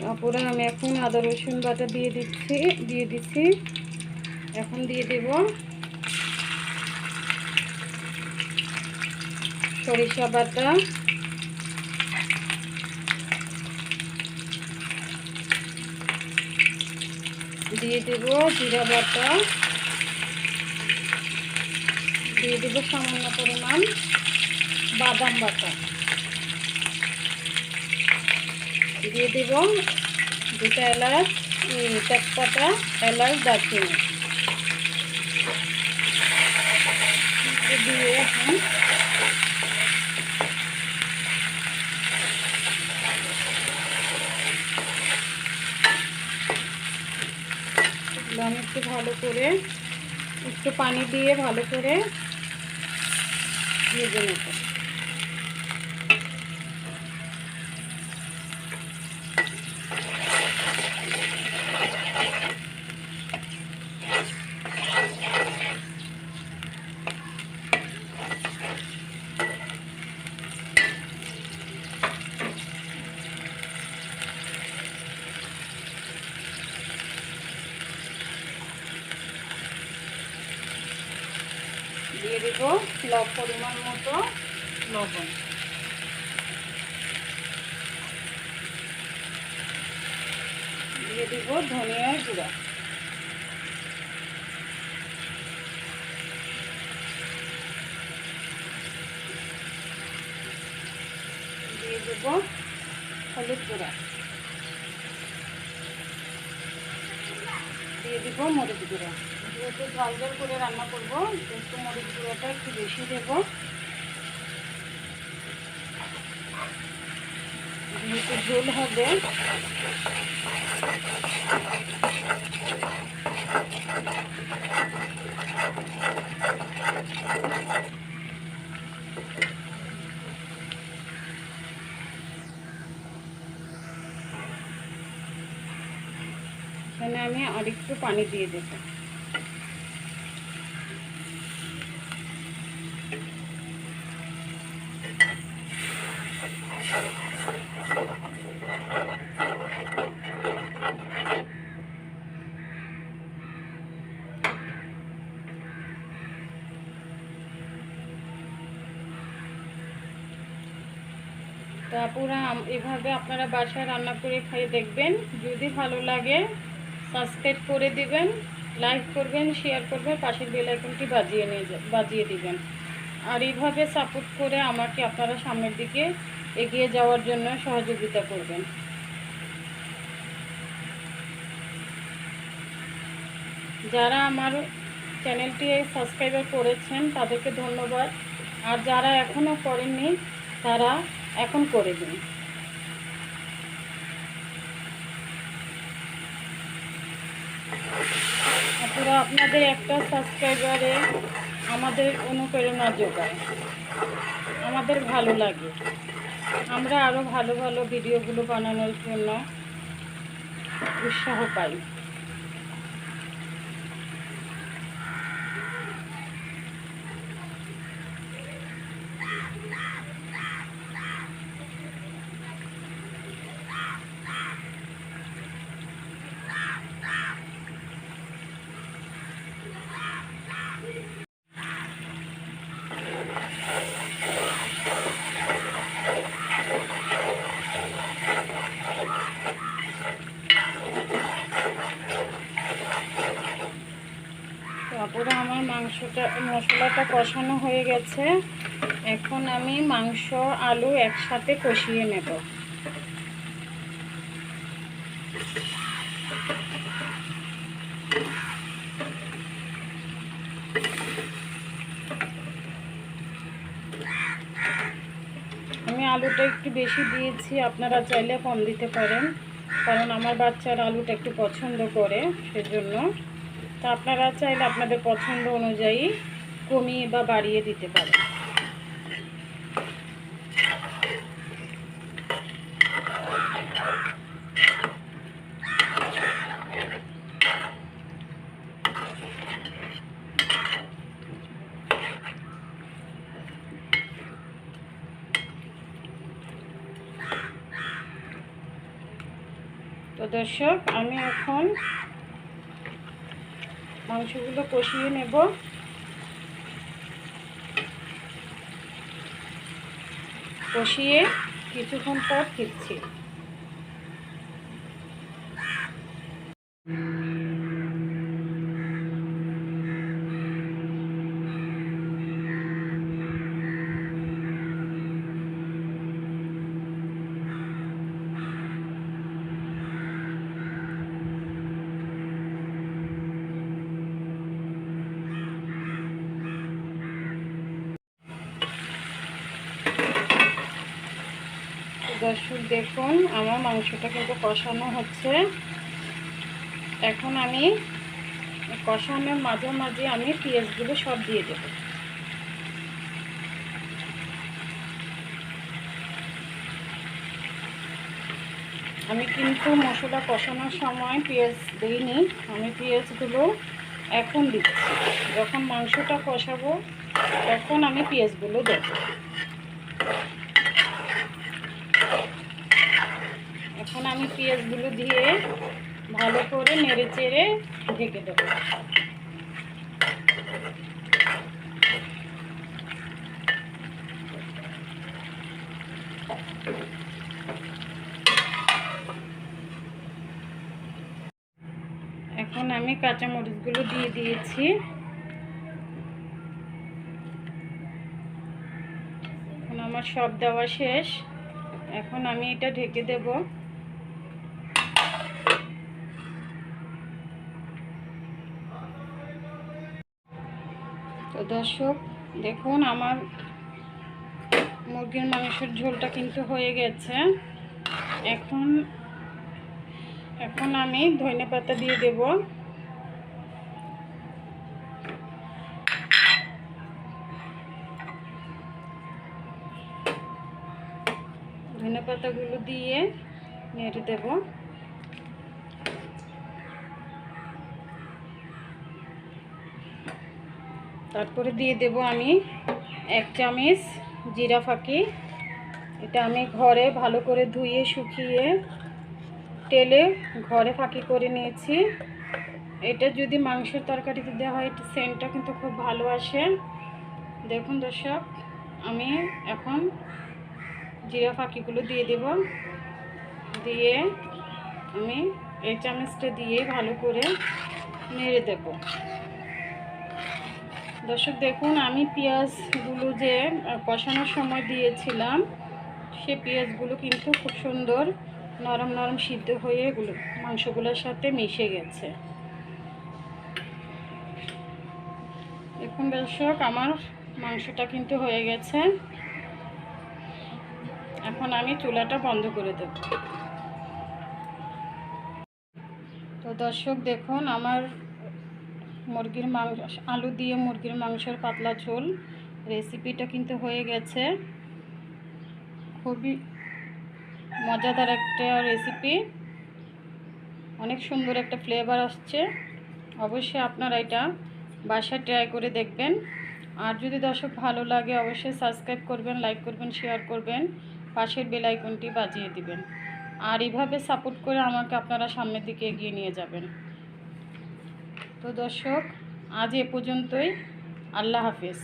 তারপরে আমি এখন আদা রসুন বাটা দিয়ে দিচ্ছি। এখন দিয়ে দেব সরিষা বাটা, দিয়ে দেব জিরা বাটা, দিয়ে দেব সামান্য পরিমাণ বাদাম বাটা, দিয়ে দেব দুটা এলাচ, তেজপাতা, এলাচ, দারচিনি দিয়ে এখন আমি একটু ভালো করে একটু পানি দিয়ে ভালো করে ভেজে নেব। দিয়ে দেব পরিমাণ মতো লবণ, দিয়ে দেব ধনিয়ার গুঁড়া, দিয়ে দেব হলুদ গুঁড়া, দিয়ে দেব মরিচ গুঁড়া। যেহেতু ঝাল ঝাল করে রান্না করবো একটু মরিচ গুঁড়োটা একটু বেশি দেব, যেহেতু ঝোল হবে। এখানে আমি আরেকটু পানি দিয়ে দেব। তারপরে এভাবে আপনারা বাসায় রান্না করে খেয়ে দেখবেন। যদি ভালো লাগে সাবস্ক্রাইব করে দিবেন, লাইক করবেন, শেয়ার করবেন, পাশের বেল আইকনটি বাজিয়ে দিবেন। আর এইভাবে সাপোর্ট করে আমাকে আপনারা সামনের দিকে এগিয়ে যাওয়ার জন্য সহযোগিতা করবেন। যারা আমার চ্যানেলটি সাবস্ক্রাইব করেছেন তাদেরকে ধন্যবাদ, আর যারা এখনও করেননি তারা এখন করে দিন। আপনারা আপনাদের একটা সাবস্ক্রাইবারে আমাদের অনুপ্রেরণা যোগায়, আমাদের ভালো লাগে, আমরা আরও ভালো ভালো ভিডিওগুলো বানানোর জন্য উৎসাহ পাই। তারপরে আমার মশলাটা কষানো হয়ে গেছে। এখন আমি মাংস আলু একসাথে কষিয়ে নেব। আমি আলুটা একটু বেশি দিয়েছি, আপনারা চাইলে কম দিতে পারেন, কারণ আমার বাচ্চারা আলুটা একটু পছন্দ করে সেজন্য। তা আপনারা চাইলে আপনাদের পছন্দ অনুযায়ী কমিয়ে বা বাড়িয়ে দিতে পারেন। তো দর্শক, আমি এখন মাংসগুলো কষিয়ে নেব। কষিয়ে কিছুক্ষণ পর ফিরছি। দর্শক দেখুন, আমার মাংসটা কিন্তু কষানো হচ্ছে। এখন আমি কষানোর মাঝে মাঝে আমি পেঁয়াজগুলো সব দিয়ে দেব। আমি কিন্তু মশলা কষানোর সময় পেঁয়াজ দিইনি, আমি পেঁয়াজগুলো এখন দিচ্ছি। যখন মাংসটা কষাবো তখন আমি পেঁয়াজগুলো দেব। এখন আমি পেঁয়াজগুলো দিয়ে ভালো করে নেড়ে চেড়ে ঢেকে দেব। এখন আমি কাঁচামরিচগুলো দিয়ে দিয়েছি। এখন আমার সব দেওয়া শেষ। এখন আমি এটা ঢেকে দেব। তো দর্শক দেখুন, আমার মুরগির মাংসের ঝোলটা কিন্তু হয়ে গেছে। এখন আমি ধনেপাতা দিয়ে দেব। ধনেপাতাগুলো দিয়ে নেড়ে দেব। তারপরে দিয়ে দেব আমি 1 চামচ জিরা ফাঁকি। এটা আমি ঘরে ভালো করে ধুয়ে শুকিয়ে তেলে ঘরে ফাঁকি করে নিয়েছি। এটা যদি মাংসের তরকারিতে দেওয়া হয়, এটা সেন্টটা কিন্তু খুব ভালো আসে। দেখুন দর্শক, আমি এখন জিরা ফাঁকিগুলো দিয়ে দেব। দিয়ে আমি এই চামচটা দিয়ে ভালো করে নেড়ে দেব। দর্শক দেখুন, আমি পেঁয়াজগুলো যে কষানোর সময় দিয়েছিলাম, সে পেঁয়াজগুলো কিন্তু খুব সুন্দর নরম নরম সিদ্ধ হয়ে এগুলো মাংসগুলোর সাথে মিশে গেছে। দেখুন দর্শক, আমার মাংসটা কিন্তু হয়ে গেছে। এখন আমি চুলাটা বন্ধ করে দেব। তো দর্শক দেখুন, আমার মুরগির মাংস, আলু দিয়ে মুরগির মাংসের পাতলা ঝোল রেসিপিটা কিন্তু হয়ে গেছে। খুবই মজাদার একটা রেসিপি, অনেক সুন্দর একটা ফ্লেভার আসছে। অবশ্যই আপনারা এটা বাসায় ট্রাই করে দেখবেন। আর যদি দর্শক ভালো লাগে অবশ্যই সাবস্ক্রাইব করবেন, লাইক করবেন, শেয়ার করবেন, পাশের বেল আইকনটি বাজিয়ে দিবেন। আর এইভাবে সাপোর্ট করে আমাকে আপনারা সামনের দিকে এগিয়ে নিয়ে যাবেন। তো দর্শক, আজ এ পর্যন্তই। আল্লাহ হাফেজ।